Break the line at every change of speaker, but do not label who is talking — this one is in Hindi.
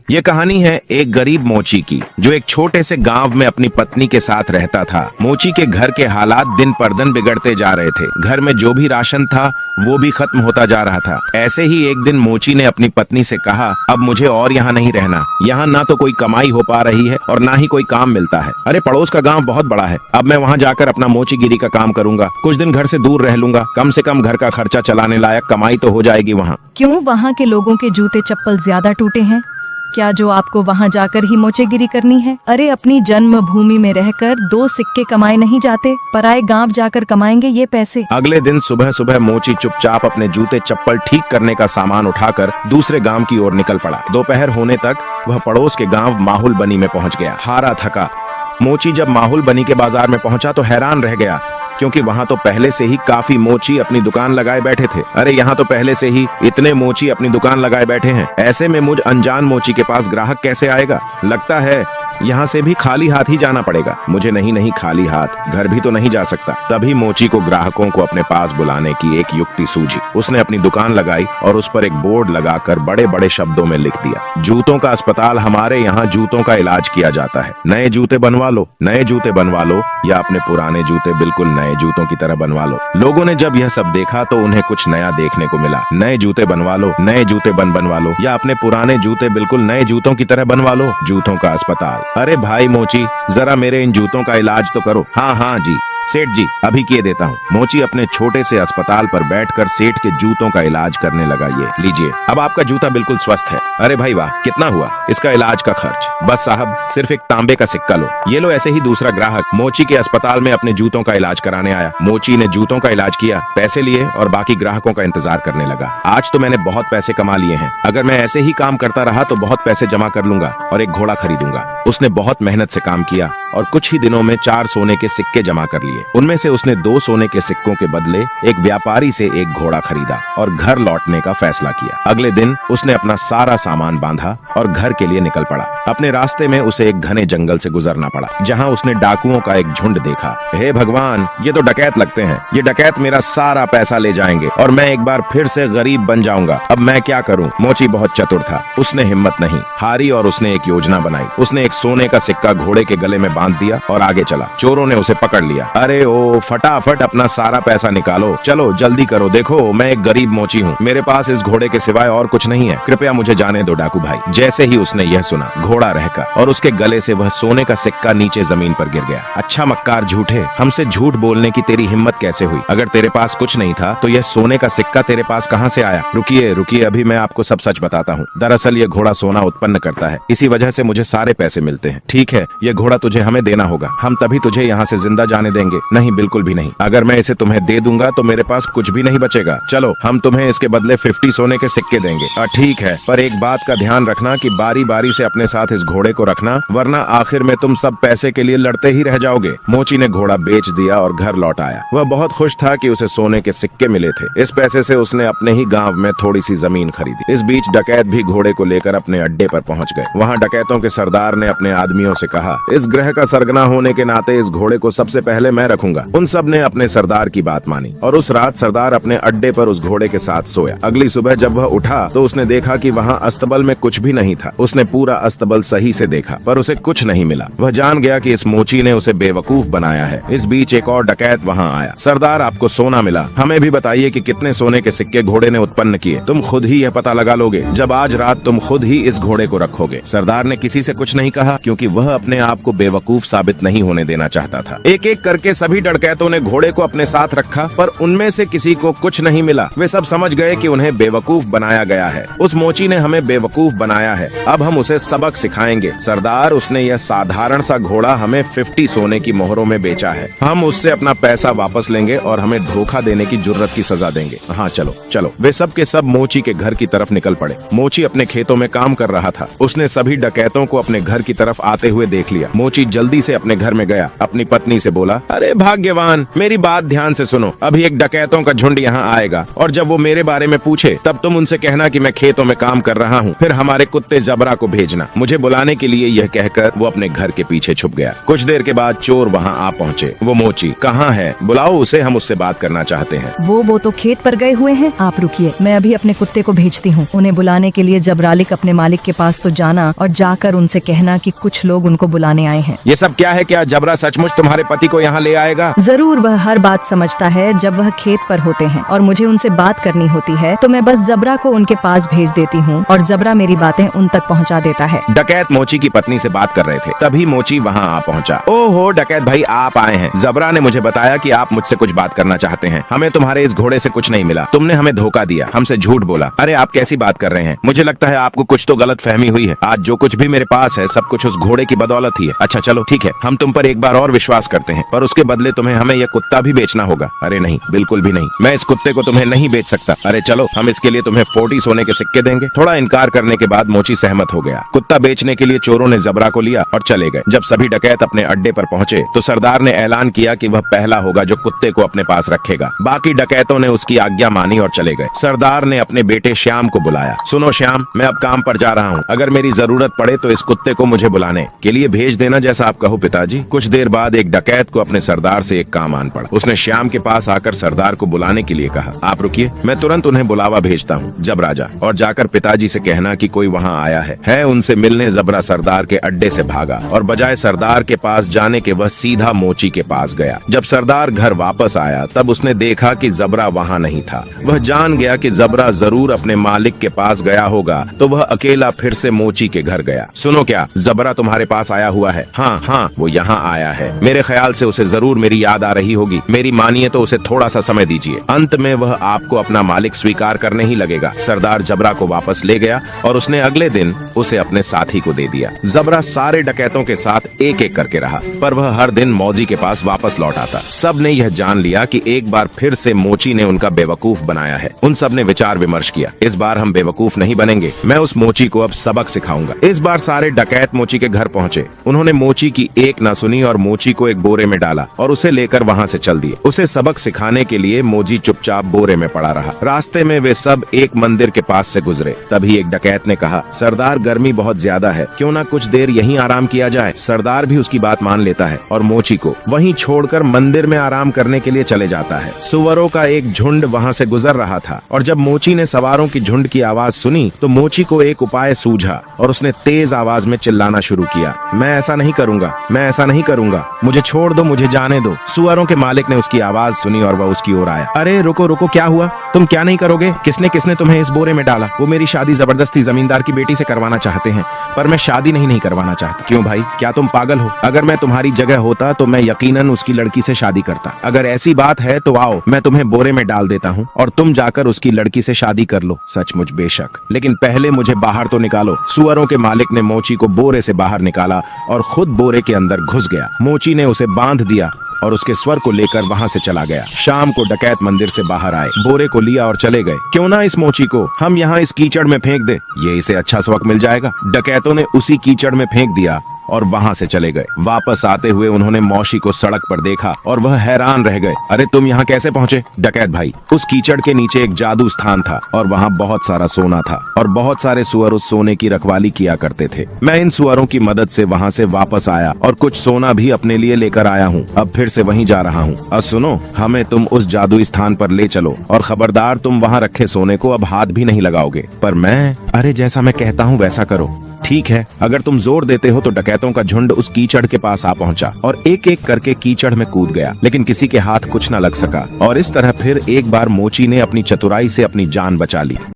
ये कहानी है एक गरीब मोची की, जो एक छोटे से गांव में अपनी पत्नी के साथ रहता था। मोची के घर के हालात दिन पर दिन बिगड़ते जा रहे थे। घर में जो भी राशन था वो भी खत्म होता जा रहा था। ऐसे ही एक दिन मोची ने अपनी पत्नी से कहा, अब मुझे और यहाँ नहीं रहना। यहाँ ना तो कोई कमाई हो पा रही है और ना ही कोई काम मिलता है। अरे पड़ोस का गांव बहुत बड़ा है, अब मैं वहाँ जाकर अपना मोचीगिरी का काम करूंगा। कुछ दिन घर से दूर रह लूंगा, कम से कम घर का खर्चा चलाने लायक कमाई तो हो जाएगी वहाँ।
क्यों, वहाँ के लोगों के जूते चप्पल ज्यादा टूटे हैं क्या, जो आपको वहाँ जाकर ही मोचेगिरी करनी है? अरे अपनी जन्मभूमि में रहकर 2 सिक्के कमाए नहीं जाते, पराए गांव जाकर कमाएंगे ये पैसे।
अगले दिन सुबह सुबह मोची चुपचाप अपने जूते चप्पल ठीक करने का सामान उठाकर दूसरे गांव की ओर निकल पड़ा। दोपहर होने तक वह पड़ोस के गांव माहुल बनी में पहुंच गया। हारा थका मोची जब माहुल बनी के बाजार में पहुंचा तो हैरान रह गया, क्योंकि वहाँ तो पहले से ही काफी मोची अपनी दुकान लगाए बैठे थे। अरे यहाँ तो पहले से ही इतने मोची अपनी दुकान लगाए बैठे हैं। ऐसे में मुझ अनजान मोची के पास ग्राहक कैसे आएगा? लगता है यहाँ से भी खाली हाथ ही जाना पड़ेगा। मुझे नहीं खाली हाथ घर भी तो नहीं जा सकता। तभी मोची को ग्राहकों को अपने पास बुलाने की एक युक्ति सूझी। उसने अपनी दुकान लगाई और उस पर एक बोर्ड लगाकर बड़े बड़े शब्दों में लिख दिया, जूतों का अस्पताल, हमारे यहाँ जूतों का इलाज किया जाता है। नए जूते बनवा लो, नए जूते बनवा लो, या अपने पुराने जूते बिल्कुल नए जूतों की तरह बनवा लो। लोगों ने जब यह सब देखा तो उन्हें कुछ नया देखने को मिला। नए जूते बनवा लो, नए जूते बनवा लो, या अपने पुराने जूते बिल्कुल नए जूतों की तरह बनवा लो। जूतों का अस्पताल। अरे भाई मोची, जरा मेरे इन जूतों का इलाज तो करो। हाँ जी सेठ जी, अभी किए देता हूँ। मोची अपने छोटे से अस्पताल पर बैठकर सेठ के जूतों का इलाज करने लगा। ये लीजिए, अब आपका जूता बिल्कुल स्वस्थ है। अरे भाई वाह, कितना हुआ इसका इलाज का खर्च? बस साहब, सिर्फ एक तांबे का सिक्का लो। ये लो। ऐसे ही दूसरा ग्राहक मोची के अस्पताल में अपने जूतों का इलाज कराने आया। मोची ने जूतों का इलाज किया, पैसे लिए और बाकी ग्राहकों का इंतजार करने लगा। आज तो मैंने बहुत पैसे कमा लिए हैं, अगर मैं ऐसे ही काम करता रहा तो बहुत पैसे जमा कर लूंगा और एक घोड़ा खरीदूंगा। उसने बहुत मेहनत से काम किया और कुछ ही दिनों में 4 सोने के सिक्के जमा कर लिए। उनमें से उसने 2 सोने के सिक्कों के बदले एक व्यापारी से एक घोड़ा खरीदा और घर लौटने का फैसला किया। अगले दिन उसने अपना सारा सामान बांधा और घर के लिए निकल पड़ा। अपने रास्ते में उसे एक घने जंगल से गुजरना पड़ा, जहाँ उसने डाकुओं का एक झुंड देखा। हे भगवान, ये तो डकैत लगते हैं। ये डकैत मेरा सारा पैसा ले जाएंगे और मैं एक बार फिर से गरीब बन जाऊंगा। अब मैं क्या करूं? मोची बहुत चतुर था, उसने हिम्मत नहीं हारी और उसने एक योजना बनाई। उसने एक सोने का सिक्का घोड़े के गले में बांध दिया और आगे चला। चोरों ने उसे पकड़ लिया। अरे ओ, फटाफट अपना सारा पैसा निकालो, चलो जल्दी करो, देखो मैं एक गरीब मोची हूँ, मेरे पास इस घोड़े के सिवाय और कुछ नहीं है, कृपया मुझे जाने दो डाकू भाई। जैसे ही उसने यह सुना, घोड़ा रहका और उसके गले से वह सोने का सिक्का नीचे जमीन पर गिर गया। अच्छा मक्कार झूठे, हमसे झूठ बोलने की तेरी हिम्मत कैसे हुई? अगर तेरे पास कुछ नहीं था तो यह सोने का सिक्का तेरे पास कहाँ से आया? रुकिए रुकिए, अभी मैं आपको सब सच बताता हूँ। दरअसल यह घोड़ा सोना उत्पन्न करता है, इसी वजह से मुझे सारे पैसे मिलते हैं। ठीक है, यह घोड़ा तुझे हमें देना होगा, हम तभी तुझे यहाँ से जिंदा जाने देंगे। नहीं, बिल्कुल भी नहीं। अगर मैं इसे तुम्हें दे दूंगा तो मेरे पास कुछ भी नहीं बचेगा। चलो, हम तुम्हें इसके बदले 50 सोने के सिक्के देंगे। ठीक है, पर एक बात का ध्यान रखना कि बारी बारी से अपने साथ इस घोड़े को रखना, वरना आखिर में तुम सब पैसे के लिए लड़ते ही रह जाओगे। मोची ने घोड़ा बेच दिया और घर लौट आया। वह बहुत खुश था कि उसे सोने के सिक्के मिले थे। इस पैसे से उसने अपने ही गाँव में थोड़ी सी जमीन खरीदी। इस बीच डकैत भी घोड़े को लेकर अपने अड्डे पर पहुँच गए। वहाँ डकैतों के सरदार ने अपने आदमियों से कहा, इस ग्रह का सरगना होने के नाते इस घोड़े को सबसे पहले मैं रखूंगा। उन सब ने अपने सरदार की बात मानी और उस रात सरदार अपने अड्डे पर उस घोड़े के साथ सोया। अगली सुबह जब वह उठा तो उसने देखा कि वहाँ अस्तबल में कुछ भी नहीं था। उसने पूरा अस्तबल सही से देखा पर उसे कुछ नहीं मिला। वह जान गया कि इस मोची ने उसे बेवकूफ बनाया है। इस बीच एक और डकैत वहाँ आया। सरदार, आपको सोना मिला, हमें भी बताइए कि कितने सोने के सिक्के घोड़े ने उत्पन्न किए। तुम खुद ही यह पता लगा लोगे जब आज रात तुम खुद ही इस घोड़े को रखोगे। सरदार ने किसी से कुछ नहीं कहा, क्योंकि वह अपने आप को बेवकूफ साबित नहीं होने देना चाहता था। एक एक करके सभी डकैतों ने घोड़े को अपने साथ रखा, पर उनमें से किसी को कुछ नहीं मिला। वे सब समझ गए कि उन्हें बेवकूफ बनाया गया है। उस मोची ने हमें बेवकूफ बनाया है, अब हम उसे सबक सिखाएंगे। सरदार, उसने यह साधारण सा घोड़ा हमें 50 सोने की मोहरों में बेचा है। हम उससे अपना पैसा वापस लेंगे और हमें धोखा देने की जुर्रत की सजा देंगे। हाँ चलो चलो। वे सब के सब मोची के घर की तरफ निकल पड़े। मोची अपने खेतों में काम कर रहा था। उसने सभी डकैतों को अपने घर की तरफ आते हुए देख लिया। मोची जल्दी से अपने घर में गया, अपनी पत्नी से बोला, अरे भाग्यवान, मेरी बात ध्यान से सुनो। अभी एक डकैतों का झुंड यहाँ आएगा और जब वो मेरे बारे में पूछे तब तुम उनसे कहना कि मैं खेतों में काम कर रहा हूँ। फिर हमारे कुत्ते जबरा को भेजना मुझे बुलाने के लिए। यह कहकर वो अपने घर के पीछे छुप गया। कुछ देर के बाद चोर वहाँ आ पहुँचे। वो मोची कहाँ है? बुलाओ उसे, हम उससे बात करना चाहते हैं।
वो तो खेत पर गए हुए हैं। आप रुकिए, मैं अभी अपने कुत्ते को भेजती हूँ। उन्हें बुलाने के लिए जबरालिक अपने मालिक के पास तो जाना और जाकर उनसे कहना कि कुछ लोग उनको बुलाने आए हैं।
ये सब क्या है? क्या जबरा सचमुच तुम्हारे पति को यहाँ ले आएगा?
जरूर, वह हर बात समझता है जब वह खेत पर होते हैं और मुझे उनसे बात करनी होती है तो मैं बस जबरा को उनके पास भेज देती हूँ और जबरा मेरी बातें उन तक पहुँचा देता है।
डकैत मोची की पत्नी से बात कर रहे थे, तभी मोची वहाँ आ पहुँचा। ओहो डकैत भाई, आप आए हैं। जबरा ने मुझे बताया कि आप मुझसे कुछ बात करना चाहते हैं। हमें तुम्हारे इस घोड़े से कुछ नहीं मिला, तुमने हमें धोखा दिया, हमसे झूठ बोला। अरे आप कैसी बात कर रहे हैं? मुझे लगता है आपको कुछ तो गलत फहमी हुई है। आज जो कुछ भी मेरे पास है सब कुछ उस घोड़े की बदौलत ही है। अच्छा चलो ठीक है, हम तुम पर एक बार और विश्वास करते हैं, पर उसके बदले तुम्हें हमें यह कुत्ता भी बेचना होगा। अरे नहीं, बिल्कुल भी नहीं, मैं इस कुत्ते को तुम्हें नहीं बेच सकता। अरे चलो, हम इसके लिए तुम्हें 40 सोने के सिक्के देंगे। थोड़ा इनकार करने के बाद मोची सहमत हो गया। कुत्ता बेचने के लिए चोरों ने जबरा को लिया और चले गए। जब सभी डकैत अपने अड्डे पर पहुंचे तो सरदार ने ऐलान किया कि वह पहला होगा जो कुत्ते को अपने पास रखेगा। बाकी डकैतों ने उसकी आज्ञा मानी और चले गए। सरदार ने अपने बेटे श्याम को बुलाया। सुनो श्याम, मैं अब काम पर जा रहा हूँ, अगर मेरी जरूरत पड़े तो इस कुत्ते को मुझे बुलाने के लिए भेज देना, जैसा आप कहो पिताजी। कुछ देर बाद एक डकैत को अपने सरदार से एक काम आन पड़ा। उसने श्याम के पास आकर सरदार को बुलाने के लिए कहा। आप रुकिए, मैं तुरंत उन्हें बुलावा भेजता हूँ। जब राजा और जाकर पिताजी से कहना कि कोई वहाँ आया है उनसे मिलने। जबरा सरदार के अड्डे से भागा और बजाय सरदार के पास जाने के वह सीधा मोची के पास गया। जब सरदार घर वापस आया तब उसने देखा कि जबरा वहाँ नहीं था। वह जान गया कि जबरा जरूर अपने मालिक के पास गया होगा, तो वह अकेला फिर से मोची के घर गया। सुनो, क्या जबरा तुम्हारे पास आया हुआ है? हाँ, वो यहाँ आया है। मेरे ख्याल से उसे जरूर मेरी याद आ रही होगी। मेरी मानिए तो उसे थोड़ा सा समय दीजिए, अंत में वह आपको अपना मालिक स्वीकार करने ही लगेगा। सरदार जबरा को वापस ले गया और उसने अगले दिन उसे अपने साथी को दे दिया। जबरा सारे डकैतों के साथ एक एक करके रहा, पर वह हर दिन मौजी के पास वापस लौट आता। सब ने यह जान लिया कि एक बार फिर से मोची ने उनका बेवकूफ बनाया है। उन सब ने विचार विमर्श किया, इस बार हम बेवकूफ नहीं बनेंगे, मैं उस मोची को अब सबक सिखाऊंगा। इस बार सारे डकैत मोची के घर पहुँचे। उन्होंने मोची की एक न सुनी और मोची को एक बोरे में डाला और उसे लेकर वहाँ से चल दिए। उसे सबक सिखाने के लिए मोची चुपचाप बोरे में पड़ा रहा। रास्ते में वे सब एक मंदिर के पास से गुजरे। तभी एक डकैत ने कहा, सरदार गर्मी बहुत ज्यादा है, क्यों ना कुछ देर यहीं आराम किया जाए। सरदार भी उसकी बात मान लेता है और मोची को वहीं छोड़कर मंदिर में आराम करने के लिए चले जाता है। सुअरों का एक झुंड वहाँ से गुजर रहा था और जब मोची ने सवारों की झुंड की आवाज सुनी तो मोची को एक उपाय सूझा और उसने तेज आवाज में चिल्लाना शुरू किया, मैं ऐसा नहीं करूंगा, मैं ऐसा नहीं करूंगा, मुझे छोड़ दो, मुझे जाने दो। सुअरों के मालिक ने उसकी आवाज सुनी और वह उसकी ओर आया। अरे रुको रुको, क्या हुआ? तुम क्या नहीं करोगे? किसने तुम्हें इस बोरे में डाला? वो मेरी शादी जबरदस्ती जमींदार की बेटी से करवाना चाहते हैं, पर मैं शादी नहीं करवाना चाहता। क्यों भाई, क्या तुम पागल हो? अगर मैं तुम्हारी जगह होता तो मैं यकीनन उसकी लड़की से शादी करता। अगर ऐसी बात है तो आओ, मैं तुम्हें बोरे में डाल देता हूँ और तुम जाकर उसकी लड़की से शादी कर लो। सचमुच बेशक, लेकिन पहले मुझे बाहर तो निकालो। सुअरों के मालिक ने मोची को बोरे से बाहर निकाला और खुद बोरे के अंदर घुस गया। मोची ने उसे बांध दिया और उसके स्वर को लेकर वहाँ से चला गया। शाम को डकैत मंदिर से बाहर आए, बोरे को लिया और चले गए। क्यों ना इस मोची को हम यहाँ इस कीचड़ में फेंक दे, ये इसे अच्छा सबक मिल जाएगा। डकैतों ने उसी कीचड़ में फेंक दिया और वहाँ से चले गए। वापस आते हुए उन्होंने मौसी को सड़क पर देखा और वह हैरान रह गए। अरे तुम यहाँ कैसे पहुँचे? डकैत भाई, उस कीचड़ के नीचे एक जादू स्थान था और वहाँ बहुत सारा सोना था और बहुत सारे सुअर उस सोने की रखवाली किया करते थे। मैं इन सुअरों की मदद से वहाँ से वापस आया और कुछ सोना भी अपने लिए लेकर आया हूँ। अब फिर से वहीं जा रहा हूँ। अब सुनो, हमें तुम उस जादुई स्थान पर ले चलो और खबरदार तुम वहाँ रखे सोने को अब हाथ भी नहीं लगाओगे। पर मैं, अरे जैसा मैं कहता हूँ वैसा करो। ठीक है, अगर तुम जोर देते हो तो डकैतों का झुंड उस कीचड़ के पास आ पहुंचा और एक एक करके कीचड़ में कूद गया, लेकिन किसी के हाथ कुछ न लग सका और इस तरह फिर एक बार मोची ने अपनी चतुराई से अपनी जान बचा ली।